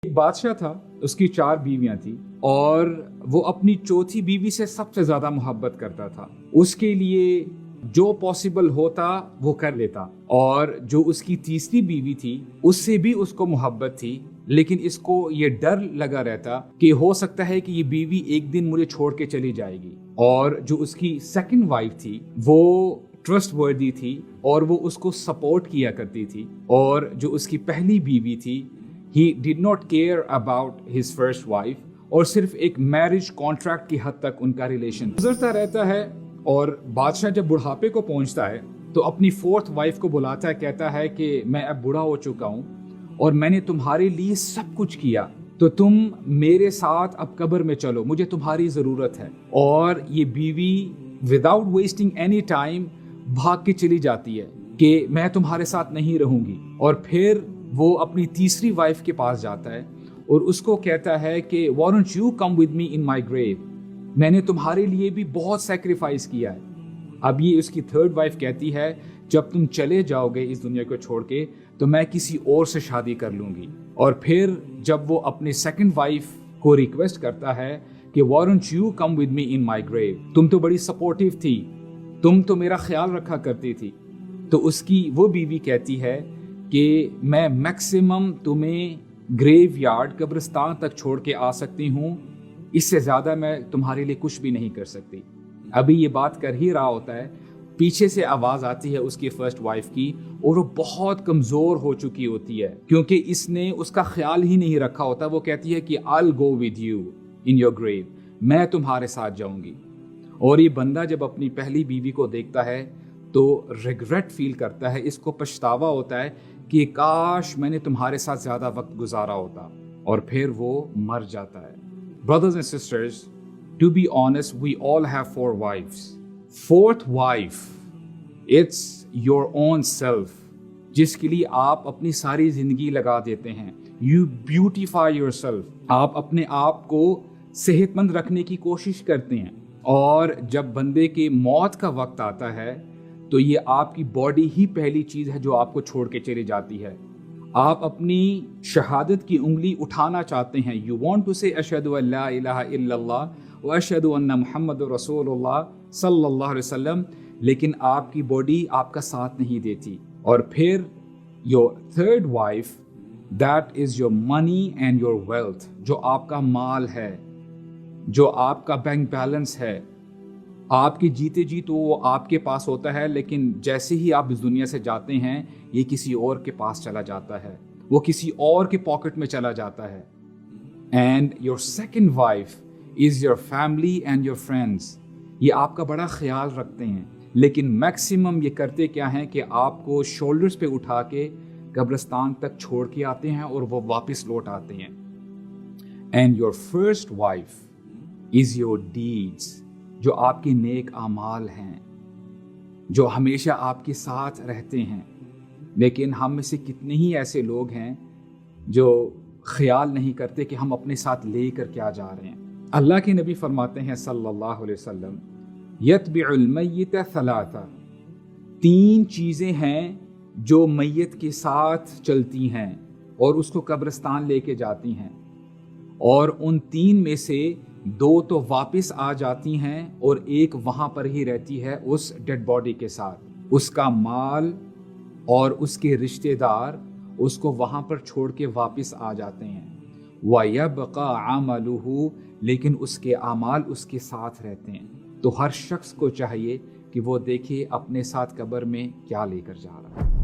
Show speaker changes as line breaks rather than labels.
एक बादशाह था, उसकी 4 बीवियां थी और वो अपनी चौथी बीवी से सबसे ज्यादा मोहब्बत करता था। उसके लिए जो पॉसिबल होता वो कर लेता। और जो उसकी तीसरी बीवी थी उससे भी उसको मोहब्बत थी, लेकिन इसको ये डर लगा रहता कि हो सकता है कि ये बीवी एक दिन मुझे छोड़ के चली जाएगी। और जो उसकी सेकंड वाइफ थी वो ट्रस्ट वर्दी थी और वो उसको सपोर्ट किया करती थी। और जो उसकी पहली बीवी थी, he did not care about his first wife, और सिर्फ एक मैरिज कॉन्ट्रैक्ट की हद तक उनका रिलेशन गुजरता रहता है। और बादशाह जब बुढ़ापे को पहुंचता है तो अपनी 4th वाइफ को बुलाता है, कहता है कि मैं अब बूढ़ा हो चुका हूं और मैंने तुम्हारे लिए सब कुछ किया, तो तुम मेरे साथ अब कब्र में चलो, मुझे तुम्हारी जरूरत है। और ये बीवी विदाउट वेस्टिंग एनी टाइम भाग के चली जाती है कि मैं तुम्हारे साथ नहीं रहूंगी। और फिर वो अपनी तीसरी वाइफ के पास जाता है और उसको कहता है कि why don't you come with me in my grave, मैंने तुम्हारे लिए भी बहुत सैक्रिफाइस किया है। अब ये उसकी 3rd वाइफ कहती है, जब तुम चले जाओगे इस दुनिया को छोड़ के तो मैं किसी और से शादी कर लूंगी। और फिर जब वो अपनी 2nd वाइफ को रिक्वेस्ट करता है कि why don't you come with me in my grave, तुम तो बड़ी सपोर्टिव थी, तुम तो मेरा ख्याल रखा करती थी, तो उसकी वो बीवी कहती है कि मैं मैक्सिमम तुम्हें ग्रेव यार्ड, कब्रिस्तान तक छोड़ के आ सकती हूँ, इससे ज़्यादा मैं तुम्हारे लिए कुछ भी नहीं कर सकती। अभी ये बात कर ही रहा होता है, पीछे से आवाज़ आती है उसकी 1st वाइफ की, और वो बहुत कमज़ोर हो चुकी होती है क्योंकि इसने उसका ख्याल ही नहीं रखा होता। वो कहती है कि I'll go with you in your grave, मैं तुम्हारे साथ जाऊँगी। और ये बंदा जब अपनी पहली बीवी को देखता है तो रिग्रेट फील करता है, इसको पछतावा होता है कि काश मैंने तुम्हारे साथ ज़्यादा वक्त गुजारा होता, और फिर वो मर जाता है। Brothers and sisters, to be honest, we all have 4 wives. 4th wife, it's your own self, जिसके लिए आप अपनी सारी जिंदगी लगा देते हैं। You beautify yourself, आप अपने आप को सेहतमंद रखने की कोशिश करते हैं। और जब बंदे के मौत का वक्त आता है तो ये आपकी बॉडी ही पहली चीज़ है जो आपको छोड़ के चली जाती है। आप अपनी शहादत की उंगली उठाना चाहते हैं, यू वॉन्ट टू से अशहदु अल्ला इलाहा इल्लल्लाह व अशहदु अन्ना मुहम्मदुर रसूलुल्लाह सल्लल्लाहु अलैहि वसल्लम, लेकिन आपकी बॉडी आपका साथ नहीं देती। और फिर your 3rd wife, that is your money and your wealth, जो आपका माल है, जो आपका बैंक बैलेंस है। आपकी जीते जी तो वो आपके पास होता है, लेकिन जैसे ही आप इस दुनिया से जाते हैं ये किसी और के पास चला जाता है, वो किसी और के पॉकेट में चला जाता है। And your 2nd wife is your family and your friends, ये आपका बड़ा ख्याल रखते हैं, लेकिन मैक्सिमम ये करते क्या हैं कि आपको शोल्डर्स पे उठा के कब्रिस्तान तक छोड़ के आते हैं और वो वापस लौट आते हैं। And your 1st wife is your deeds, जो आपके नेक आमाल हैं, जो हमेशा आपके साथ रहते हैं। लेकिन हम में से कितने ही ऐसे लोग हैं जो ख्याल नहीं करते कि हम अपने साथ लेकर क्या जा रहे हैं। अल्लाह के नबी फरमाते हैं सल्लल्लाहु अलैहि वसल्लम, यत्बिउल मय्यित सलासा, 3 चीज़ें हैं जो मैयत के साथ चलती हैं और उसको कब्रिस्तान लेके जाती हैं, और उन 3 में से 2 तो वापस आ जाती हैं और एक वहाँ पर ही रहती है उस डेड बॉडी के साथ। उसका माल और उसके रिश्तेदार उसको वहाँ पर छोड़ के वापस आ जाते हैं। वयबक़ा अमलुहु, लेकिन उसके अमाल उसके साथ रहते हैं। तो हर शख्स को चाहिए कि वो देखे अपने साथ कब्र में क्या लेकर जा रहा है।